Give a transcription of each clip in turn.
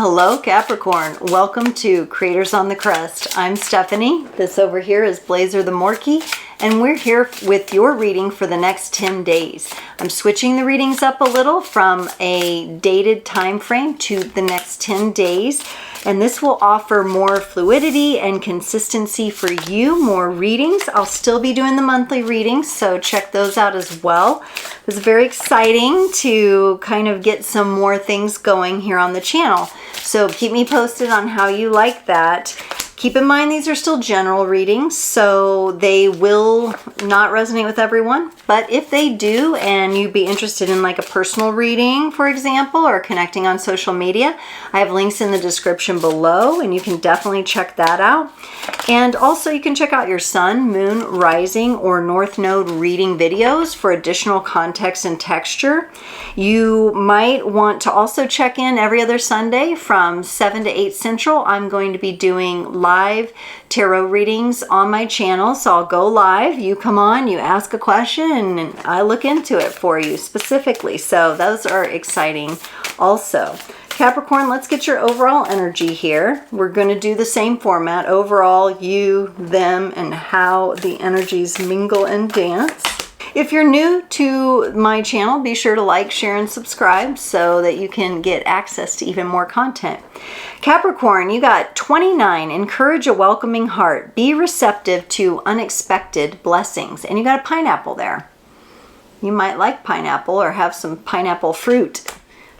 Hello Capricorn, welcome to Creators on the Crest. I'm Stephanie, this over here is Blazer the Morkie, and we're here with your reading for the next 10 days. I'm switching the readings up a little from a dated time frame to the next 10 days, and this will offer more fluidity and consistency for you, more readings. I'll still be doing the monthly readings, so check those out as well. It was very exciting to kind of get some more things going here on the channel. So keep me posted on how you like that. Keep in mind these are still general readings, so they will not resonate with everyone. But if they do, and you'd be interested in like a personal reading, for example, or connecting on social media, I have links in the description below, and you can definitely check that out. And also you can check out your sun, moon, rising, or north node reading videos for additional context and texture. You might want to also check in every other Sunday from 7 to 8 Central. I'm going to be doing live tarot readings on my channel, so I'll go live, you come on, you ask a question, and I look into it for you specifically. So those are exciting also. Capricorn, let's get your overall energy here. We're going to do the same format, overall, you, them, and how the energies mingle and dance. If you're new to my channel, be sure to like, share, and subscribe so that you can get access to even more content. Capricorn, you got 29. Encourage a welcoming heart. Be receptive to unexpected blessings. And you got a pineapple there. You might like pineapple or have some pineapple fruit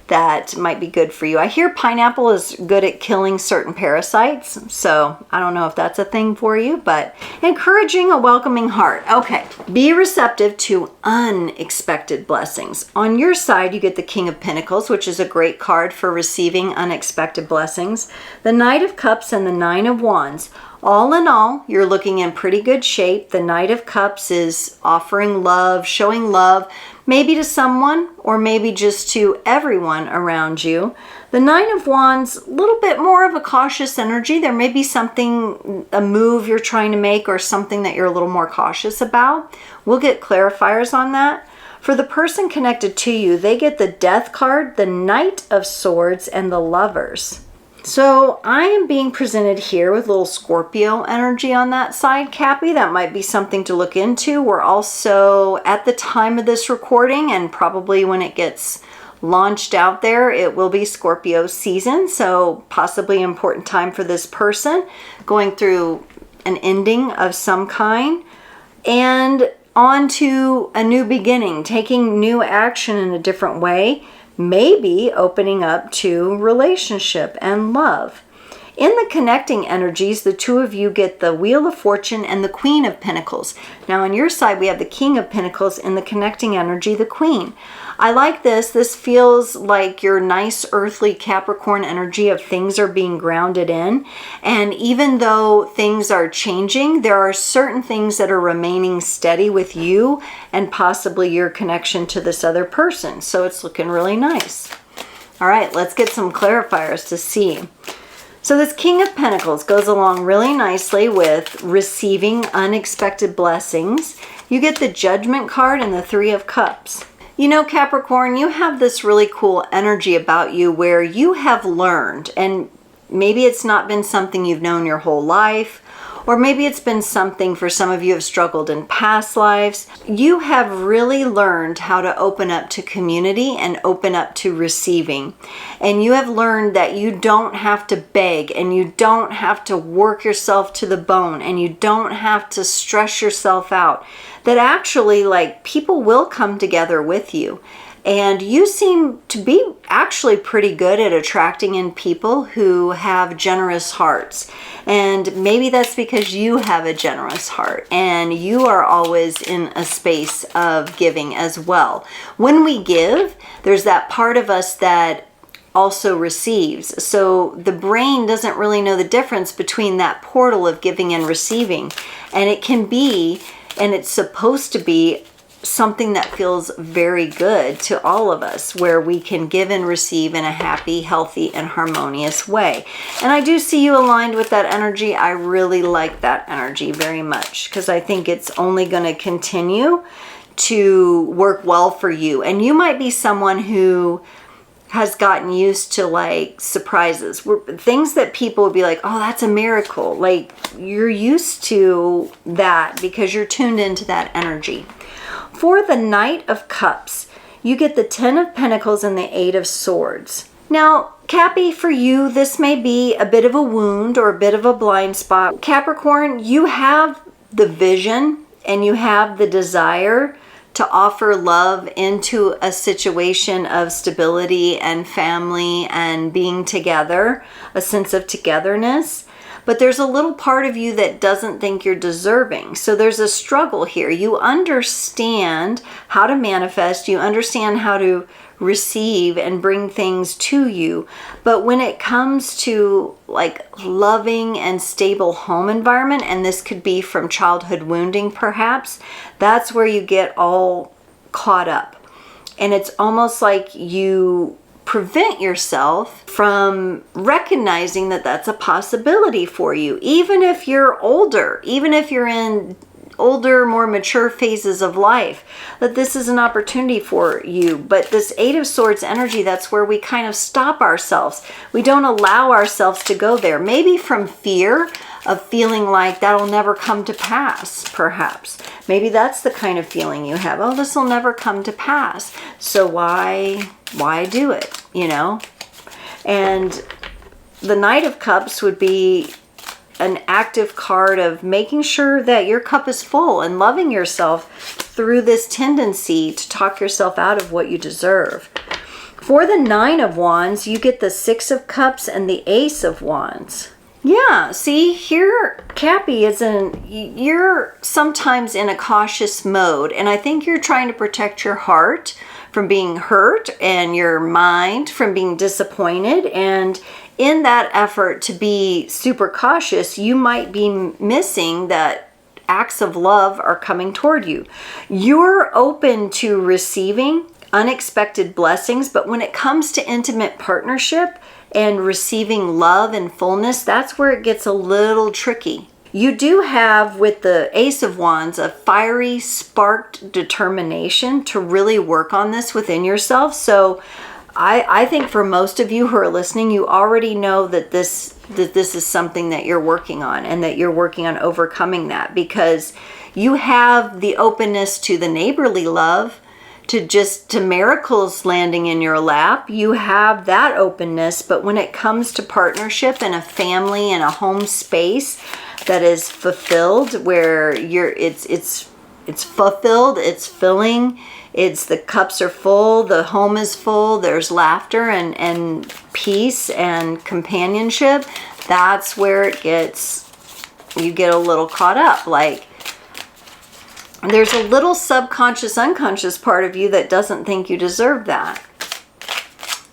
that might be good for you. I hear pineapple is good at killing certain parasites, so I don't know if that's a thing for you, but encouraging a welcoming heart. Okay, be receptive to unexpected blessings. On your side, you get the King of Pentacles, which is a great card for receiving unexpected blessings. The Knight of Cups and the Nine of Wands. All in all, you're looking in pretty good shape. The Knight of Cups is offering love, showing love, maybe to someone or maybe just to everyone around you. The Nine of Wands, a little bit more of a cautious energy. There may be something, a move you're trying to make or something that you're a little more cautious about. We'll get clarifiers on that. For the person connected to you, they get the Death card, the Knight of Swords, and the Lovers. So I am being presented here with a little Scorpio energy on that side, Cappy. That might be something to look into. We're also at the time of this recording, and probably when it gets launched out there, it will be Scorpio season. So possibly an important time for this person going through an ending of some kind and on to a new beginning, taking new action in a different way. Maybe opening up to relationship and love. In the connecting energies, the two of you get the Wheel of Fortune and the Queen of Pentacles. Now on your side, we have the King of Pentacles, in the connecting energy, the Queen. I like this. This feels like your nice earthly Capricorn energy of things are being grounded in. And even though things are changing, there are certain things that are remaining steady with you and possibly your connection to this other person. So it's looking really nice. All right, let's get some clarifiers to see. So this King of Pentacles goes along really nicely with receiving unexpected blessings. You get the Judgment card and the Three of Cups. You know, Capricorn, you have this really cool energy about you where you have learned, and maybe it's not been something you've known your whole life, or maybe it's been something for some of you have struggled in past lives. You have really learned how to open up to community and open up to receiving. And you have learned that you don't have to beg, and you don't have to work yourself to the bone, and you don't have to stress yourself out. That actually, like, people will come together with you. And you seem to be actually pretty good at attracting in people who have generous hearts. And maybe that's because you have a generous heart and you are always in a space of giving as well. When we give, there's that part of us that also receives. So the brain doesn't really know the difference between that portal of giving and receiving. And it can be, and it's supposed to be, something that feels very good to all of us, where we can give and receive in a happy, healthy, and harmonious way. And I do see you aligned with that energy. I really like that energy very much because I think it's only going to continue to work well for you. And you might be someone who has gotten used to like surprises, things that people would be like, oh, that's a miracle. Like you're used to that because you're tuned into that energy. For the Knight of Cups, you get the 10 of Pentacles and the 8 of Swords. Now, Cappy, for you, this may be a bit of a wound or a bit of a blind spot. Capricorn, you have the vision and you have the desire to offer love into a situation of stability and family and being together, a sense of togetherness. But there's a little part of you that doesn't think you're deserving. So there's a struggle here. You understand how to manifest, you understand how to receive and bring things to you. But when it comes to like loving and stable home environment, and this could be from childhood wounding perhaps, that's where you get all caught up. And it's almost like you prevent yourself from recognizing that that's a possibility for you. Even if you're older, even if you're in older, more mature phases of life, that this is an opportunity for you. But this 8 of Swords energy, that's where we kind of stop ourselves. We don't allow ourselves to go there. Maybe from fear of feeling like that'll never come to pass, perhaps. Maybe that's the kind of feeling you have. Oh, this will never come to pass. So why do it, you know? And the Knight of Cups would be an active card of making sure that your cup is full and loving yourself through this tendency to talk yourself out of what you deserve. For the 9 of Wands, you get the 6 of Cups and the Ace of Wands. Yeah, see here, Cappy, you're sometimes in a cautious mode, and I think you're trying to protect your heart from being hurt and your mind from being disappointed. And in that effort to be super cautious, you might be missing that acts of love are coming toward you. You're open to receiving unexpected blessings, but when it comes to intimate partnership and receiving love and fullness, that's where it gets a little tricky. You do have, with the Ace of Wands, a fiery, sparked determination to really work on this within yourself. So I think for most of you who are listening, you already know that this is something that you're working on, and that you're working on overcoming that, because you have the openness to the neighborly love, to miracles landing in your lap. You have that openness, but when it comes to partnership and a family and a home space that is fulfilled, where it's fulfilled, it's filling, the cups are full, the home is full, there's laughter and peace and companionship, that's where you get a little caught up. Like, there's a little subconscious, unconscious part of you that doesn't think you deserve that.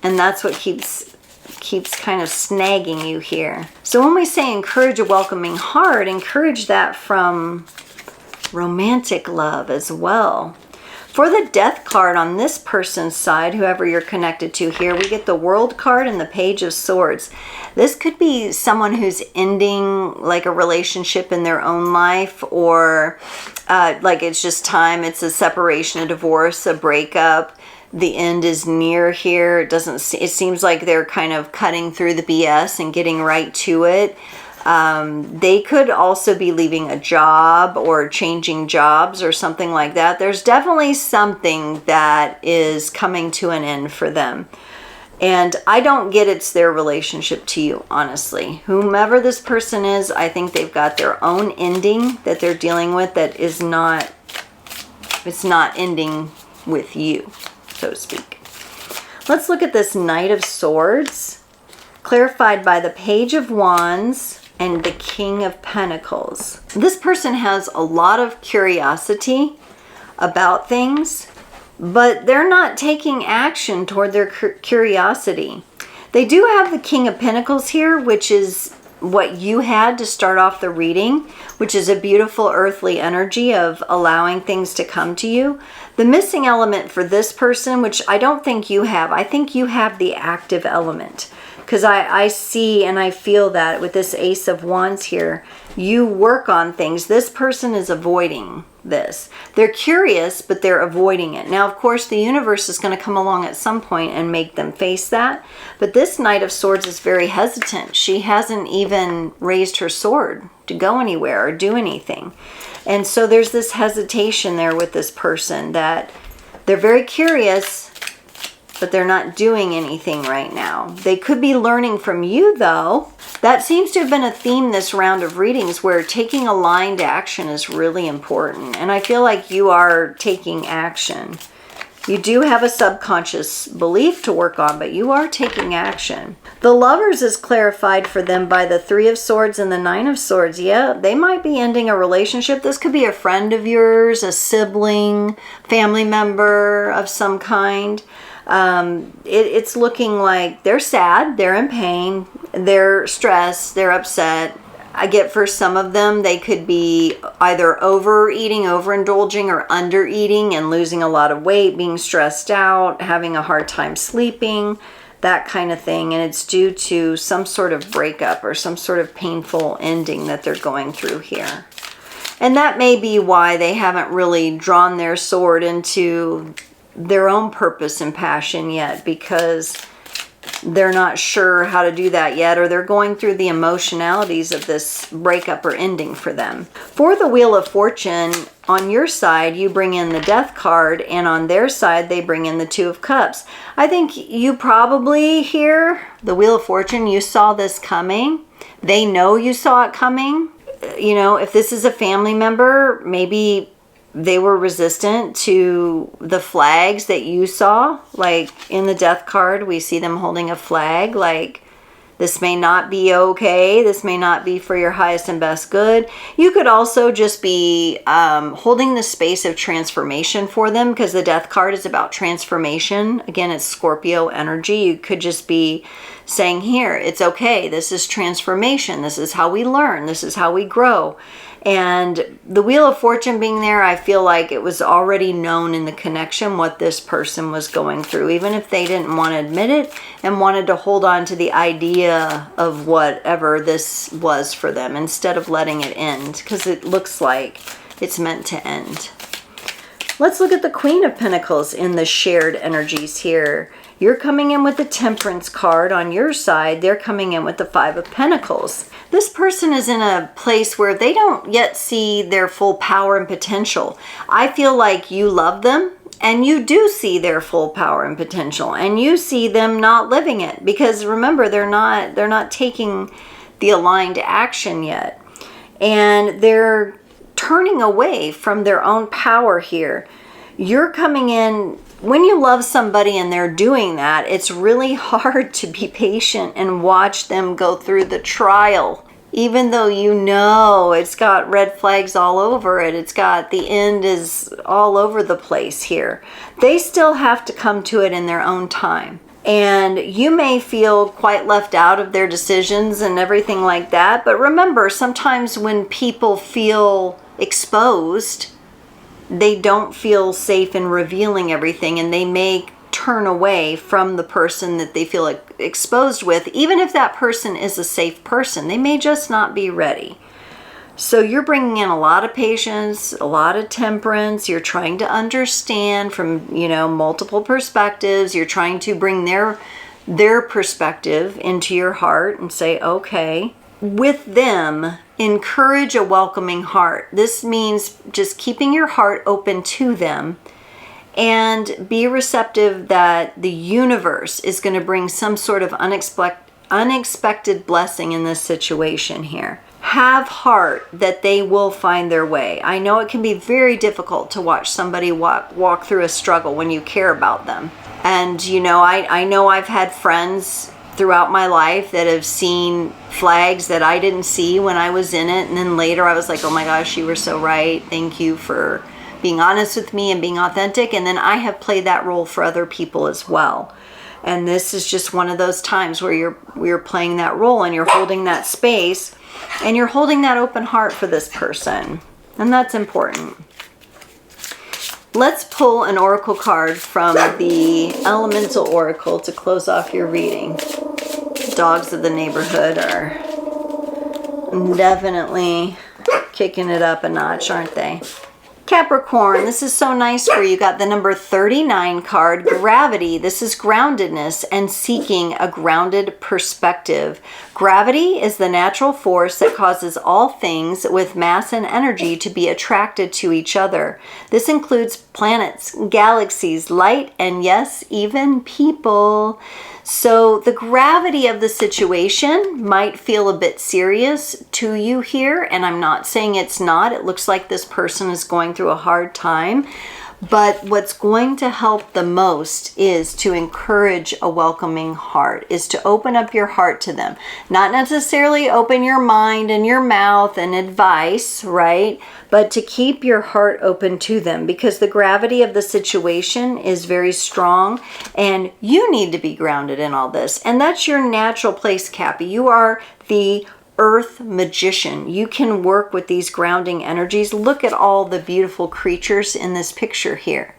And that's what keeps kind of snagging you here. So when we say encourage a welcoming heart, encourage that from romantic love as well. For the Death card on this person's side, whoever you're connected to here, we get the World card and the Page of Swords. This could be someone who's ending like a relationship in their own life, or like it's just time. It's a separation, a divorce, a breakup. The end is near here. It seems like they're kind of cutting through the BS and getting right to it. They could also be leaving a job or changing jobs or something like that. There's definitely something that is coming to an end for them. And I don't get it's their relationship to you, honestly. Whomever this person is, I think they've got their own ending that they're dealing with that is not, it's not ending with you, so to speak. Let's look at this Knight of Swords, clarified by the Page of Wands and the King of Pentacles. This person has a lot of curiosity about things, but they're not taking action toward their curiosity. They do have the King of Pentacles here, which is what you had to start off the reading, which is a beautiful earthly energy of allowing things to come to you. The missing element for this person, which I don't think you have, I think you have the active element. Because I see and I feel that with this Ace of Wands here, you work on things. This person is avoiding this. They're curious, but they're avoiding it. Now, of course, the universe is going to come along at some point and make them face that. But this Knight of Swords is very hesitant. She hasn't even raised her sword to go anywhere or do anything. And so there's this hesitation there with this person that they're very curious, but they're not doing anything right now. They could be learning from you, though. That seems to have been a theme this round of readings, where taking aligned action is really important. And I feel like you are taking action. You do have a subconscious belief to work on, but you are taking action. The Lovers is clarified for them by the Three of Swords and the Nine of Swords. Yeah, they might be ending a relationship. This could be a friend of yours, a sibling, family member of some kind. It's looking like they're sad, they're in pain, they're stressed, they're upset. I get for some of them, they could be either overeating, overindulging, or undereating and losing a lot of weight, being stressed out, having a hard time sleeping, that kind of thing. And it's due to some sort of breakup or some sort of painful ending that they're going through here. And that may be why they haven't really drawn their sword into their own purpose and passion yet, because they're not sure how to do that yet, or they're going through the emotionalities of this breakup or ending for them. For the Wheel of Fortune, on your side, you bring in the Death card, and on their side, they bring in the Two of Cups. I think you probably here, the Wheel of Fortune, you saw this coming. They know you saw it coming. You know, if this is a family member, maybe they were resistant to the flags that you saw. Like in the Death card, we see them holding a flag, like this may not be okay. This may not be for your highest and best good. You could also just be holding the space of transformation for them, because the Death card is about transformation. Again, it's Scorpio energy. You could just be saying here, it's okay. This is transformation. This is how we learn. This is how we grow. And the Wheel of Fortune being there, I feel like it was already known in the connection what this person was going through, even if they didn't want to admit it and wanted to hold on to the idea of whatever this was for them instead of letting it end, because it looks like it's meant to end. Let's look at the Queen of Pentacles in the shared energies here. You're coming in with the Temperance card. On your side, they're coming in with the Five of Pentacles. This person is in a place where they don't yet see their full power and potential. I feel like you love them, and you do see their full power and potential, and you see them not living it, because remember, they're not taking the aligned action yet, and they're turning away from their own power here. You're coming in. When you love somebody and they're doing that, it's really hard to be patient and watch them go through the trial. Even though you know it's got red flags all over it, it's got the end is all over the place here. They still have to come to it in their own time. And you may feel quite left out of their decisions and everything like that. But remember, sometimes when people feel exposed, they don't feel safe in revealing everything, and they may turn away from the person that they feel exposed with. Even if that person is a safe person, they may just not be ready. So you're bringing in a lot of patience, a lot of temperance. You're trying to understand from, you know, multiple perspectives. You're trying to bring their perspective into your heart and say, okay, with them, encourage a welcoming heart. This means just keeping your heart open to them, and be receptive that the universe is going to bring some sort of unexpected blessing in this situation here. Have heart that they will find their way. I know it can be very difficult to watch somebody walk through a struggle when you care about them. And, you know, I know I've had friends throughout my life that have seen flags that I didn't see when I was in it, and then later I was like, oh my gosh, you were so right, thank you for being honest with me and being authentic. And then I have played that role for other people as well, and this is just one of those times where you're playing that role, and you're holding that space, and you're holding that open heart for this person, and that's important. Let's pull an oracle card from the Elemental Oracle to close off your reading. Dogs of the neighborhood are definitely kicking it up a notch, aren't they? Capricorn, this is so nice for you. You got the number 39 card, gravity. This is groundedness and seeking a grounded perspective. Gravity is the natural force that causes all things with mass and energy to be attracted to each other. This includes planets, galaxies, light, and yes, even people. So the gravity of the situation might feel a bit serious to you here, and I'm not saying it's not. It looks like this person is going through a hard time, but what's going to help the most is to encourage a welcoming heart, is to open up your heart to them. Not necessarily open your mind and your mouth and advice, right? But to keep your heart open to them, because the gravity of the situation is very strong and you need to be grounded in all this. And that's your natural place, Cappy. You are the earth magician. You can work with these grounding energies. Look at all the beautiful creatures in this picture here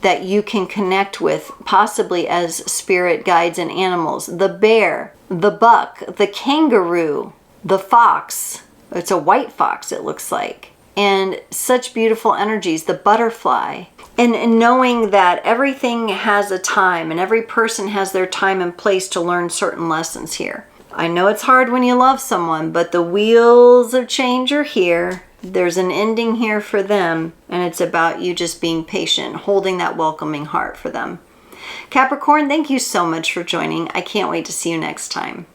that you can connect with, possibly as spirit guides and animals. The bear, the buck, the kangaroo, the fox. It's a white fox, it looks like. And such beautiful energies, the butterfly. And knowing that everything has a time and every person has their time and place to learn certain lessons here. I know it's hard when you love someone, but the wheels of change are here. There's an ending here for them, and it's about you just being patient, holding that welcoming heart for them. Capricorn, thank you so much for joining. I can't wait to see you next time.